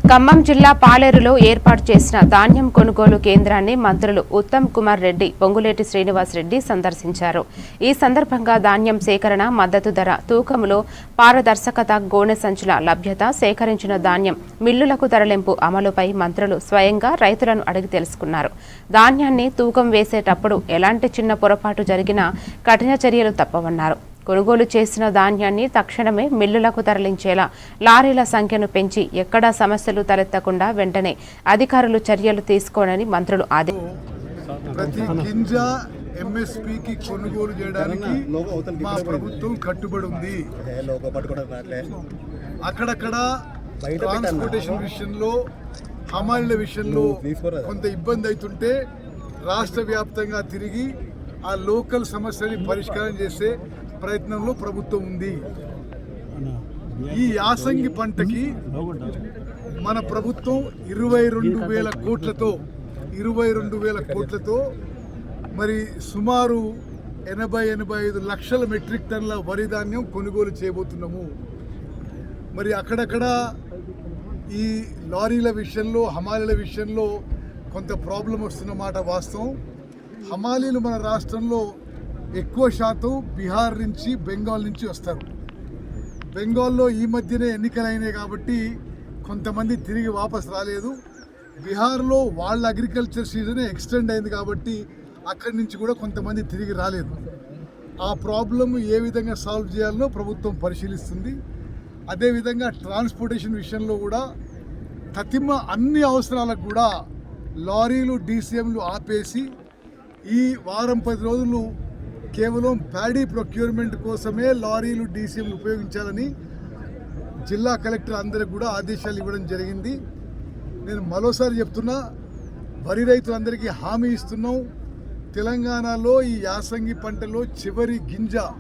ఖమ్మం జిల్లా పాలేరులో ఏర్పాటు చేసిన ధాన్యం కొనుగోలు కేంద్రాన్ని మంత్రులు ఉత్తమ్ కుమార్ రెడ్డి, పొంగులేటి శ్రీనివాస్ రెడ్డి సందర్శించారు. ఈ సందర్భంగా ధాన్యం సేకరణ, మద్దతు ధర, తూకంలో పారదర్శకత, గోనె సంచుల లభ్యత, సేకరించిన ధాన్యం మిల్లులకు తరలింపు అమలుపై మంత్రులు స్వయంగా రైతులను అడిగి తెలుసుకున్నారు. ధాన్యాన్ని తూకం వేసేటప్పుడు ఎలాంటి చిన్న పొరపాటు జరిగినా కఠిన చర్యలు తప్పవన్నారు. కొనుగోలు చేసిన ధాన్యాన్ని తక్షణమే మిల్లులకు తరలించేలా లారీల సంఖ్యను పెంచి ఎక్కడా సమస్యలు తలెత్తకుండా వెంటనే అధికారులు చర్యలు తీసుకోవాలని మంత్రులు ప్రతి గింజ ఎంఎస్పీకి కొనుగోలు చేయడానికి మా ప్రభుత్వం కట్టుబడి ఉంది. అక్కడక్కడ ట్రాన్స్పోర్టేషన్ విషయంలో, హమాలీల విషయంలో కొంత ఇబ్బంది అవుతుంటే రాష్ట్ర వ్యాప్తంగా తిరిగి ఆ లోకల్ సమస్యని పరిష్కారం చేసే ప్రయత్నంలో ప్రభుత్వం ఉంది. ఈ యాసంగి పంటకి మన ప్రభుత్వం 22,000 కోట్లతో మరి సుమారు 80-85 లక్షల మెట్రిక్ టన్నుల వరి ధాన్యం కొనుగోలు చేయబోతున్నాము. మరి అక్కడక్కడ ఈ లారీల విషయంలో, హమాలీల విషయంలో కొంత ప్రాబ్లం వస్తున్నమాట వాస్తవం. హమాలీలు మన రాష్ట్రంలో ఎక్కువ శాతం బీహార్ నుంచి, బెంగాల్ నుంచి వస్తారు. బెంగాల్లో ఈ మధ్యనే ఎన్నికలైనాయి కాబట్టి కొంతమంది తిరిగి వాపస్ రాలేదు. బీహార్లో వాళ్ళ అగ్రికల్చర్ సీజన్ ఎక్స్టెండ్ అయింది కాబట్టి అక్కడి నుంచి కూడా కొంతమంది తిరిగి రాలేదు. ఆ ప్రాబ్లం ఏ విధంగా సాల్వ్ చేయాలనో ప్రభుత్వం పరిశీలిస్తుంది. అదేవిధంగా ట్రాన్స్పోర్టేషన్ విషయంలో కూడా అన్ని అవసరాలకు కూడా లారీలు, డీసీఎంలు ఆపేసి ఈ వారం 10 రోజులు కేవలం ప్యాడీ ప్రొక్యూర్మెంట్ కోసమే లారీలు, డీసీఎంలు ఉపయోగించాలని జిల్లా కలెక్టర్ అందరికి కూడా ఆదేశాలు ఇవ్వడం జరిగింది. నేను మరోసారి చెప్తున్నా, వరి రైతులందరికీ హామీ ఇస్తున్నాం. తెలంగాణలో ఈ యాసంగి పంటలో చివరి గింజ